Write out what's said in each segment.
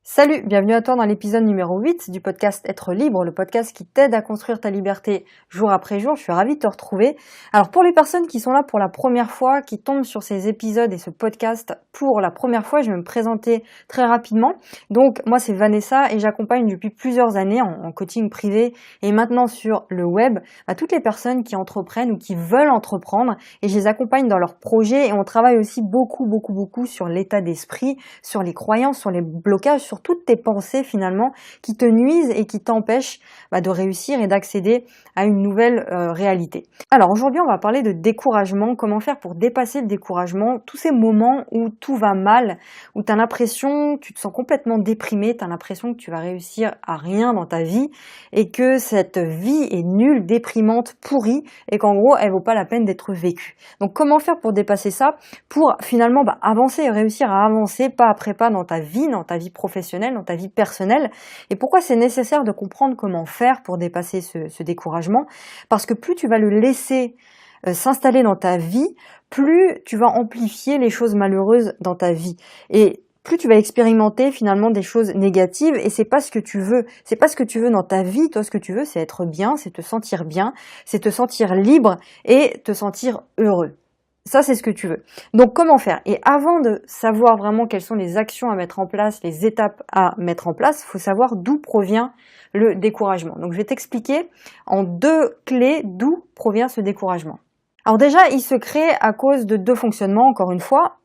Salut, bienvenue à toi dans l'épisode numéro 8 du podcast Être libre, le podcast qui t'aide à construire ta liberté jour après jour. Je suis ravie de te retrouver. Alors pour les personnes qui sont là pour la première fois, qui tombent sur ces épisodes et ce podcast pour la première fois, je vais me présenter très rapidement. Donc moi c'est Vanessa et j'accompagne depuis plusieurs années en coaching privé et maintenant sur le web toutes les personnes qui entreprennent ou qui veulent entreprendre et je les accompagne dans leurs projets et on travaille aussi beaucoup sur l'état d'esprit, sur les croyances, sur les blocages, sur toutes tes pensées finalement qui te nuisent et qui t'empêchent de réussir et d'accéder à une nouvelle réalité. Alors aujourd'hui on va parler de découragement, comment faire pour dépasser le découragement, tous ces moments où tout va mal, où tu as l'impression, tu te sens complètement déprimé, tu as l'impression que tu vas réussir à rien dans ta vie et que cette vie est nulle, déprimante, pourrie et qu'en gros elle vaut pas la peine d'être vécue. Donc comment faire pour dépasser ça, pour finalement avancer et réussir à avancer pas après pas dans ta vie professionnelle, dans ta vie personnelle. Et pourquoi c'est nécessaire de comprendre comment faire pour dépasser ce découragement? Parce que plus tu vas le laisser s'installer dans ta vie, plus tu vas amplifier les choses malheureuses dans ta vie. Et plus tu vas expérimenter finalement des choses négatives et c'est pas ce que tu veux. C'est pas ce que tu veux dans ta vie. Toi, ce que tu veux, c'est être bien, c'est te sentir libre et te sentir heureux. Ça, c'est ce que tu veux. Donc, comment faire? Et avant de savoir vraiment quelles sont les actions à mettre en place, les étapes à mettre en place, il faut savoir d'où provient le découragement. Donc, je vais t'expliquer en 2 clés d'où provient ce découragement. Alors déjà, il se crée à cause de 2 fonctionnements, encore une fois,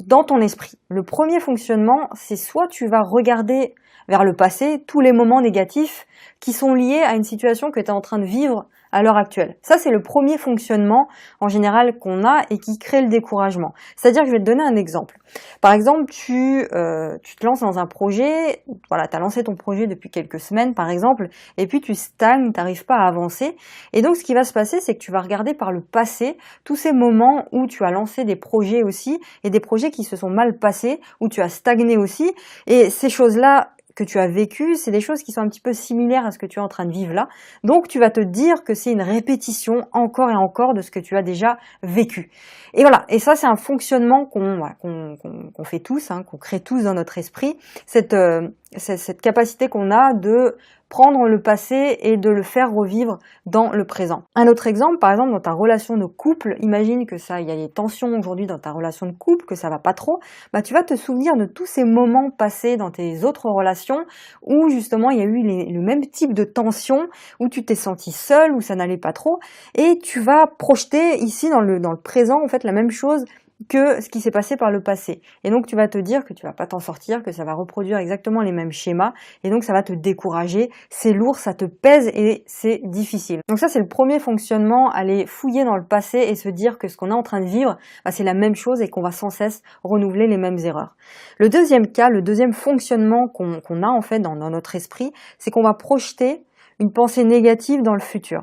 dans ton esprit. Le premier fonctionnement, c'est soit tu vas regarder vers le passé tous les moments négatifs qui sont liés à une situation que tu es en train de vivre à l'heure actuelle. Ça, c'est le premier fonctionnement en général qu'on a et qui crée le découragement. C'est-à-dire que je vais te donner un exemple. Par exemple, tu te lances dans un projet, voilà, tu as lancé ton projet depuis quelques semaines par exemple, et puis tu stagnes, tu n'arrives pas à avancer. Et donc, ce qui va se passer, c'est que tu vas regarder par le passé tous ces moments où tu as lancé des projets aussi, et des projets qui se sont mal passés, où tu as stagné aussi. Et ces choses-là que tu as vécu, c'est des choses qui sont un petit peu similaires à ce que tu es en train de vivre là. Donc, tu vas te dire que c'est une répétition encore et encore de ce que tu as déjà vécu. Et voilà. Et ça, c'est un fonctionnement qu'on fait tous, qu'on crée tous dans notre esprit. Cette capacité qu'on a de prendre le passé et de le faire revivre dans le présent. Un autre exemple, par exemple, dans ta relation de couple, imagine que il y a des tensions aujourd'hui dans ta relation de couple, que ça va pas trop, tu vas te souvenir de tous ces moments passés dans tes autres relations où justement il y a eu le même type de tension, où tu t'es senti seul, où ça n'allait pas trop, et tu vas projeter ici dans le présent en fait la même chose que ce qui s'est passé par le passé. Et donc tu vas te dire que tu vas pas t'en sortir, que ça va reproduire exactement les mêmes schémas, et donc ça va te décourager, c'est lourd, ça te pèse et c'est difficile. Donc ça c'est le premier fonctionnement, aller fouiller dans le passé et se dire que ce qu'on est en train de vivre, c'est la même chose et qu'on va sans cesse renouveler les mêmes erreurs. Le deuxième cas, le deuxième fonctionnement qu'on a en fait dans notre esprit, c'est qu'on va projeter une pensée négative dans le futur.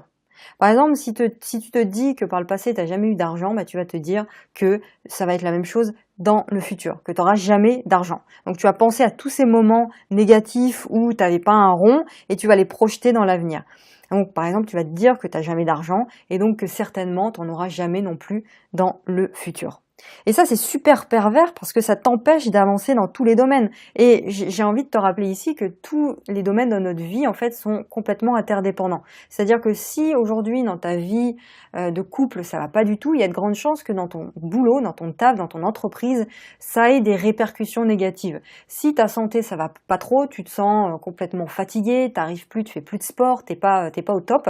Par exemple, si tu te dis que par le passé, tu n'as jamais eu d'argent, tu vas te dire que ça va être la même chose dans le futur, que tu n'auras jamais d'argent. Donc tu vas penser à tous ces moments négatifs où tu n'avais pas un rond et tu vas les projeter dans l'avenir. Donc par exemple, tu vas te dire que tu n'as jamais d'argent et donc que certainement tu n'en auras jamais non plus dans le futur. Et ça, c'est super pervers parce que ça t'empêche d'avancer dans tous les domaines. Et j'ai envie de te rappeler ici que tous les domaines de notre vie, en fait, sont complètement interdépendants. C'est-à-dire que si aujourd'hui, dans ta vie de couple, ça va pas du tout, il y a de grandes chances que dans ton boulot, dans ton taf, dans ton entreprise, ça ait des répercussions négatives. Si ta santé, ça va pas trop, tu te sens complètement fatigué, t'arrives plus, tu fais plus de sport, t'es pas au top,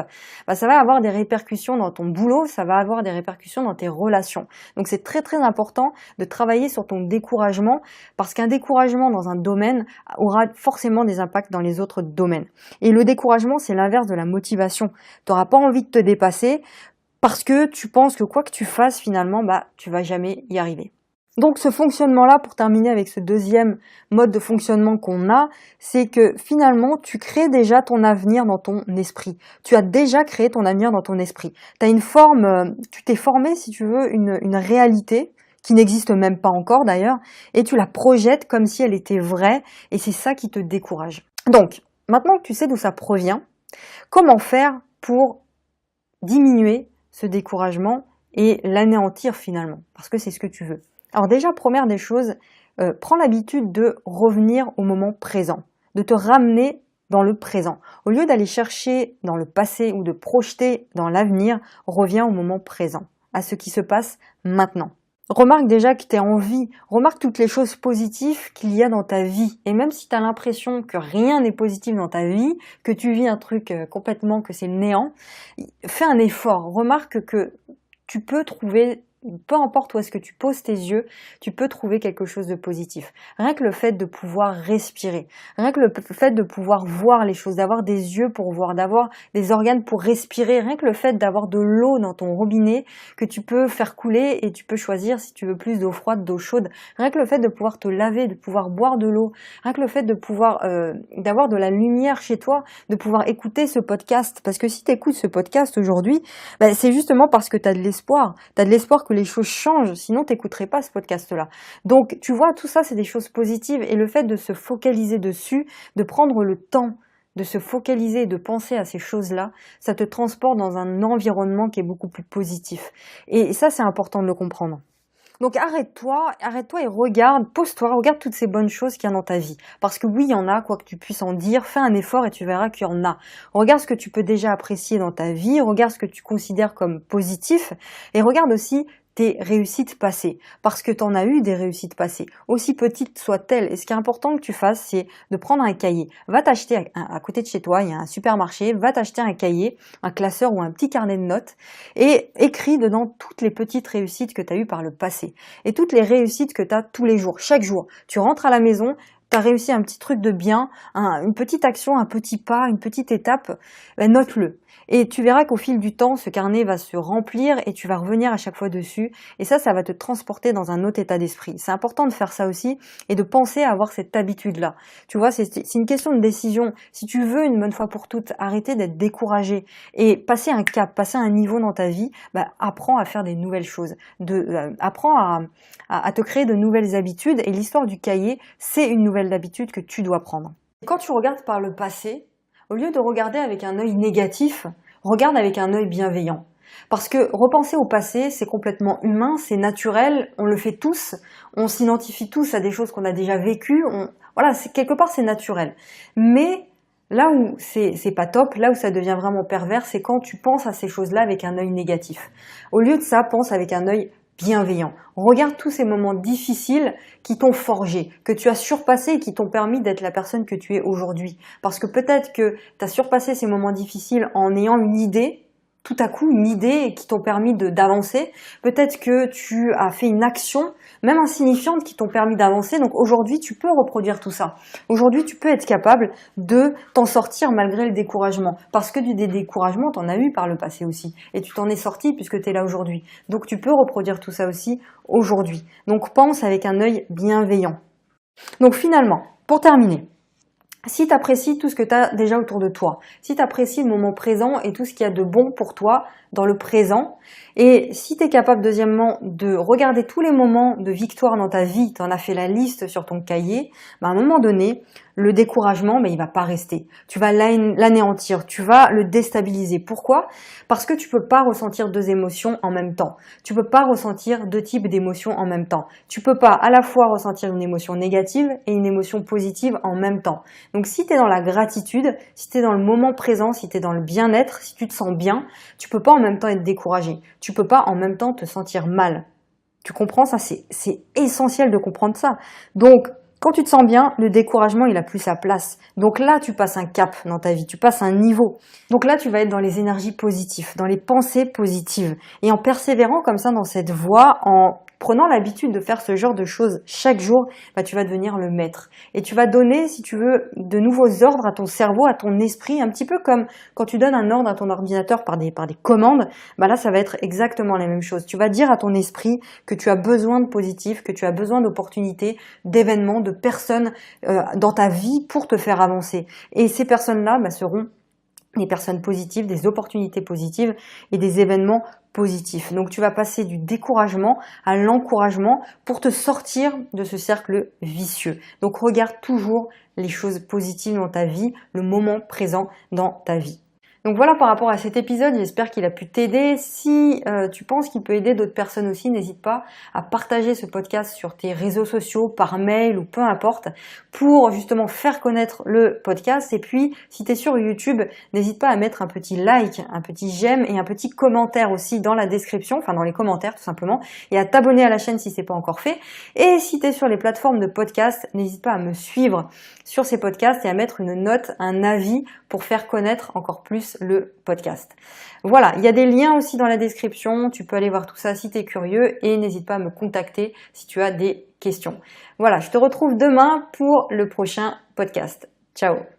ça va avoir des répercussions dans ton boulot, ça va avoir des répercussions dans tes relations. Donc c'est très important de travailler sur ton découragement parce qu'un découragement dans un domaine aura forcément des impacts dans les autres domaines. Et le découragement, c'est l'inverse de la motivation. Tu n'auras pas envie de te dépasser parce que tu penses que quoi que tu fasses finalement, tu vas jamais y arriver. Donc ce fonctionnement-là, pour terminer avec ce deuxième mode de fonctionnement qu'on a, c'est que finalement, tu crées déjà ton avenir dans ton esprit. Tu as déjà créé ton avenir dans ton esprit. Tu t'es formé, si tu veux, une réalité qui n'existe même pas encore d'ailleurs, et tu la projettes comme si elle était vraie, et c'est ça qui te décourage. Donc, maintenant que tu sais d'où ça provient, comment faire pour diminuer ce découragement et l'anéantir finalement, parce que c'est ce que tu veux. Alors déjà, première des choses, prends l'habitude de revenir au moment présent, de te ramener dans le présent. Au lieu d'aller chercher dans le passé ou de projeter dans l'avenir, reviens au moment présent, à ce qui se passe maintenant. Remarque déjà que tu es en vie, remarque toutes les choses positives qu'il y a dans ta vie. Et même si tu as l'impression que rien n'est positif dans ta vie, que tu vis un truc complètement, que c'est le néant, fais un effort. Remarque que tu peux trouver, peu importe où est-ce que tu poses tes yeux, tu peux trouver quelque chose de positif. Rien que le fait de pouvoir respirer, rien que le fait de pouvoir voir les choses, d'avoir des yeux pour voir, d'avoir des organes pour respirer, rien que le fait d'avoir de l'eau dans ton robinet que tu peux faire couler et tu peux choisir si tu veux plus d'eau froide, d'eau chaude, rien que le fait de pouvoir te laver, de pouvoir boire de l'eau, rien que le fait de pouvoir d'avoir de la lumière chez toi, de pouvoir écouter ce podcast, parce que si tu écoutes ce podcast aujourd'hui, c'est justement parce que tu as de l'espoir, que les choses changent, sinon t'écouterais pas ce podcast-là. Donc, tu vois, tout ça, c'est des choses positives et le fait de se focaliser dessus, de prendre le temps de se focaliser et de penser à ces choses-là, ça te transporte dans un environnement qui est beaucoup plus positif. Et ça, c'est important de le comprendre. Donc arrête-toi et pose-toi, regarde toutes ces bonnes choses qu'il y a dans ta vie. Parce que oui, il y en a, quoi que tu puisses en dire, fais un effort et tu verras qu'il y en a. Regarde ce que tu peux déjà apprécier dans ta vie, regarde ce que tu considères comme positif et regarde aussi tes réussites passées, parce que tu en as eu des réussites passées, aussi petites soient-elles. Et ce qui est important que tu fasses, c'est de prendre un cahier. Va t'acheter, à côté de chez toi, il y a un supermarché, va t'acheter un cahier, un classeur ou un petit carnet de notes, et écris dedans toutes les petites réussites que tu as eues par le passé, et toutes les réussites que tu as tous les jours, chaque jour. Tu rentres à la maison, tu as réussi un petit truc de bien, une petite action, un petit pas, une petite étape, note-le. Et tu verras qu'au fil du temps, ce carnet va se remplir et tu vas revenir à chaque fois dessus. Et ça va te transporter dans un autre état d'esprit. C'est important de faire ça aussi et de penser à avoir cette habitude-là. Tu vois, c'est une question de décision. Si tu veux une bonne fois pour toutes arrêter d'être découragé et passer un cap, passer un niveau dans ta vie, apprends à faire des nouvelles choses. Apprends à te créer de nouvelles habitudes. Et l'histoire du cahier, c'est une nouvelle habitude que tu dois prendre. Quand tu regardes par le passé, au lieu de regarder avec un œil négatif, regarde avec un œil bienveillant. Parce que repenser au passé, c'est complètement humain, c'est naturel, on le fait tous, on s'identifie tous à des choses qu'on a déjà vécues, quelque part c'est naturel. Mais là où c'est pas top, là où ça devient vraiment pervers, c'est quand tu penses à ces choses-là avec un œil négatif. Au lieu de ça, pense avec un œil bienveillant. Regarde tous ces moments difficiles qui t'ont forgé, que tu as surpassé et qui t'ont permis d'être la personne que tu es aujourd'hui. Parce que peut-être que tu as surpassé ces moments difficiles en ayant une idée, tout à coup une idée qui t'ont permis d'avancer. Peut-être que tu as fait une action, même insignifiante, qui t'ont permis d'avancer. Donc aujourd'hui, tu peux reproduire tout ça. Aujourd'hui, tu peux être capable de t'en sortir malgré le découragement. Parce que du découragement, t'en as eu par le passé aussi. Et tu t'en es sorti puisque tu es là aujourd'hui. Donc tu peux reproduire tout ça aussi aujourd'hui. Donc pense avec un œil bienveillant. Donc finalement, pour terminer, si tu apprécies tout ce que tu as déjà autour de toi, si tu apprécies le moment présent et tout ce qu'il y a de bon pour toi dans le présent, et si tu es capable deuxièmement de regarder tous les moments de victoire dans ta vie, tu en as fait la liste sur ton cahier, à un moment donné, le découragement, il va pas rester. Tu vas l'anéantir, tu vas le déstabiliser. Pourquoi ? Parce que tu peux pas ressentir deux émotions en même temps. Tu peux pas ressentir deux types d'émotions en même temps. Tu peux pas à la fois ressentir une émotion négative et une émotion positive en même temps. Donc si tu es dans la gratitude, si tu es dans le moment présent, si tu es dans le bien-être, si tu te sens bien, tu peux pas en même temps être découragé. Tu peux pas en même temps te sentir mal. Tu comprends ça ? C'est essentiel de comprendre ça. Donc, quand tu te sens bien, le découragement, il a plus sa place. Donc là, tu passes un cap dans ta vie, tu passes un niveau. Donc là, tu vas être dans les énergies positives, dans les pensées positives. Et en persévérant comme ça dans cette voie, en prenant l'habitude de faire ce genre de choses chaque jour, tu vas devenir le maître. Et tu vas donner, si tu veux, de nouveaux ordres à ton cerveau, à ton esprit, un petit peu comme quand tu donnes un ordre à ton ordinateur par des commandes, là, ça va être exactement la même chose. Tu vas dire à ton esprit que tu as besoin de positif, que tu as besoin d'opportunités, d'événements, de personnes dans ta vie pour te faire avancer. Et ces personnes-là seront des personnes positives, des opportunités positives et des événements positifs. Donc tu vas passer du découragement à l'encouragement pour te sortir de ce cercle vicieux. Donc regarde toujours les choses positives dans ta vie, le moment présent dans ta vie. Donc voilà par rapport à cet épisode, j'espère qu'il a pu t'aider. Si tu penses qu'il peut aider d'autres personnes aussi, n'hésite pas à partager ce podcast sur tes réseaux sociaux, par mail ou peu importe, pour justement faire connaître le podcast. Et puis, si tu es sur YouTube, n'hésite pas à mettre un petit like, un petit j'aime et un petit commentaire aussi dans la description, enfin dans les commentaires tout simplement, et à t'abonner à la chaîne si c'est pas encore fait. Et si tu es sur les plateformes de podcast, n'hésite pas à me suivre sur ces podcasts et à mettre une note, un avis pour faire connaître encore plus le podcast. Voilà, il y a des liens aussi dans la description, tu peux aller voir tout ça si tu es curieux et n'hésite pas à me contacter si tu as des questions. Voilà, je te retrouve demain pour le prochain podcast. Ciao!